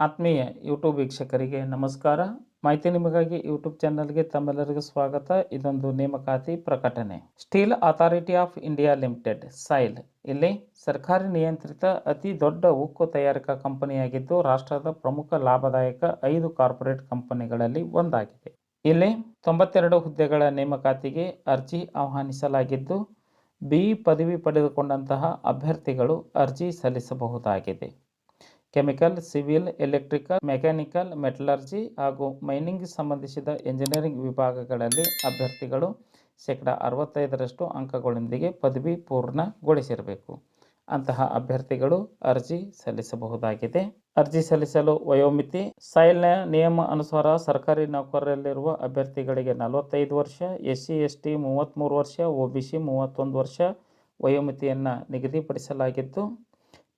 ಆತ್ಮೀಯ ಯೂಟ್ಯೂಬ್ ವೀಕ್ಷಕರಿಗೆ ನಮಸ್ಕಾರ. ಮಾಹಿತಿ ನಿಮಗಾಗಿ ಯೂಟ್ಯೂಬ್ ಚಾನಲ್ಗೆ ತಮ್ಮೆಲ್ಲರಿಗೂ ಸ್ವಾಗತ. ಇದೊಂದು ನೇಮಕಾತಿ ಪ್ರಕಟಣೆ. Steel authority of India limited SAIL ಇಲ್ಲಿ ಸರ್ಕಾರಿ ನಿಯಂತ್ರಿತ ಅತಿ ದೊಡ್ಡ ಉಕ್ಕು ತಯಾರಿಕಾ ಕಂಪನಿಯಾಗಿದ್ದು ರಾಷ್ಟ್ರದ ಪ್ರಮುಖ ಲಾಭದಾಯಕ 5 ಕಾರ್ಪೊರೇಟ್ ಕಂಪನಿಗಳಲ್ಲಿ ಒಂದಾಗಿದೆ. ಇಲ್ಲಿ 92 ಹುದ್ದೆಗಳ ನೇಮಕಾತಿಗೆ ಅರ್ಜಿ ಆಹ್ವಾನಿಸಲಾಗಿದ್ದು BE ಪದವಿ ಪಡೆದುಕೊಂಡಂತಹ ಅಭ್ಯರ್ಥಿಗಳು ಅರ್ಜಿ ಸಲ್ಲಿಸಬಹುದಾಗಿದೆ. Chemical, civil, electrical, mechanical, metallurgy ಹಾಗೂ ಮೈನಿಂಗ್ ಸಂಬಂಧಿಸಿದ ಎಂಜಿನಿಯರಿಂಗ್ ವಿಭಾಗಗಳಲ್ಲಿ ಅಭ್ಯರ್ಥಿಗಳು 65% ಅಂಕಗಳೊಂದಿಗೆ ಪದವಿ ಪೂರ್ಣಗೊಳಿಸಿರಬೇಕು. ಅಂತಹ ಅಭ್ಯರ್ಥಿಗಳು ಅರ್ಜಿ ಸಲ್ಲಿಸಬಹುದಾಗಿದೆ. ಅರ್ಜಿ ಸಲ್ಲಿಸಲು ವಯೋಮಿತಿ ಸೈಲ್ನ ನಿಯಮ ಅನುಸಾರ ಸರ್ಕಾರಿ ನೌಕರರಲ್ಲಿರುವ ಅಭ್ಯರ್ಥಿಗಳಿಗೆ 45 ವರ್ಷ, SC ST 33 ವರ್ಷ, OBC 31 ವರ್ಷ ವಯೋಮಿತಿಯನ್ನು ನಿಗದಿಪಡಿಸಲಾಗಿದ್ದು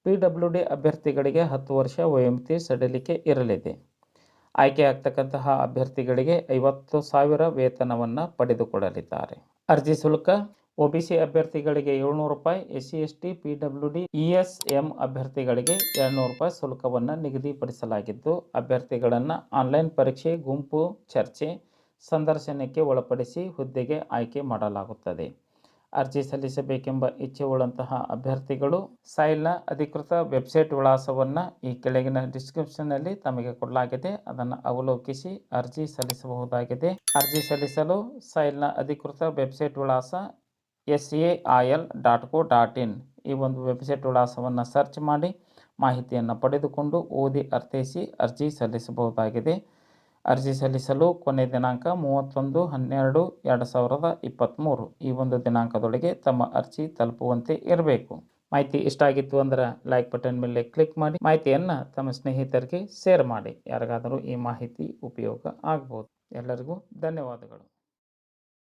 PWD ಅಭ್ಯರ್ಥಿಗಳಿಗೆ 10 ವರ್ಷ ವಯೋಮಿತಿ ಸಡಿಲಿಕೆ ಇರಲಿದೆ. ಆಯ್ಕೆಯಾಗತಕ್ಕಂತಹ ಅಭ್ಯರ್ಥಿಗಳಿಗೆ 50,000 ವೇತನವನ್ನು ಪಡೆದುಕೊಳ್ಳಲಿದ್ದಾರೆ. ಅರ್ಜಿ ಶುಲ್ಕ OBC ಅಭ್ಯರ್ಥಿಗಳಿಗೆ ₹700, SC ST PWD ESM ಅಭ್ಯರ್ಥಿಗಳಿಗೆ ₹200 ಶುಲ್ಕವನ್ನು ನಿಗದಿಪಡಿಸಲಾಗಿದ್ದು ಅಭ್ಯರ್ಥಿಗಳನ್ನು ಆನ್ಲೈನ್ ಪರೀಕ್ಷೆ, ಗುಂಪು ಚರ್ಚೆ, ಸಂದರ್ಶನಕ್ಕೆ ಒಳಪಡಿಸಿ ಹುದ್ದೆಗೆ ಆಯ್ಕೆ ಮಾಡಲಾಗುತ್ತದೆ. ಅರ್ಜಿ ಸಲ್ಲಿಸಬೇಕೆಂಬ ಇಚ್ಛೆ ಉಳ್ಳಂತಹ ಅಭ್ಯರ್ಥಿಗಳು ಸೈಲ್ನ ಅಧಿಕೃತ ವೆಬ್ಸೈಟ್ ವಿಳಾಸವನ್ನು ಈ ಕೆಳಗಿನ ಡಿಸ್ಕ್ರಿಪ್ಷನ್ನಲ್ಲಿ ತಮಗೆ ಕೊಡಲಾಗಿದೆ. ಅದನ್ನು ಅವಲೋಕಿಸಿ ಅರ್ಜಿ ಸಲ್ಲಿಸಬಹುದಾಗಿದೆ. ಅರ್ಜಿ ಸಲ್ಲಿಸಲು ಸೈಲ್ನ ಅಧಿಕೃತ ವೆಬ್ಸೈಟ್ ವಿಳಾಸ sail.co.in ಈ ಒಂದು ವೆಬ್ಸೈಟ್ ವಿಳಾಸವನ್ನು ಸರ್ಚ್ ಮಾಡಿ ಮಾಹಿತಿಯನ್ನು ಪಡೆದುಕೊಂಡು ಓದಿ ಅರ್ಥೈಸಿ ಅರ್ಜಿ ಸಲ್ಲಿಸಬಹುದಾಗಿದೆ. ಅರ್ಜಿ ಸಲ್ಲಿಸಲು ಕೊನೆ ದಿನಾಂಕ 31/12/2023 ಈ ಒಂದು ದಿನಾಂಕದೊಳಗೆ ತಮ್ಮ ಅರ್ಜಿ ತಲುಪುವಂತೆ ಇರಬೇಕು. ಮಾಹಿತಿ ಇಷ್ಟ ಆಗಿತ್ತು ಅಂದರೆ ಲೈಕ್ ಬಟನ್ ಮೇಲೆ ಕ್ಲಿಕ್ ಮಾಡಿ ಮಾಹಿತಿಯನ್ನು ತಮ್ಮ ಸ್ನೇಹಿತರಿಗೆ ಶೇರ್ ಮಾಡಿ. ಯಾರಿಗಾದರೂ ಈ ಮಾಹಿತಿ ಉಪಯೋಗ ಆಗ್ಬೋದು. ಎಲ್ಲರಿಗೂ ಧನ್ಯವಾದಗಳು.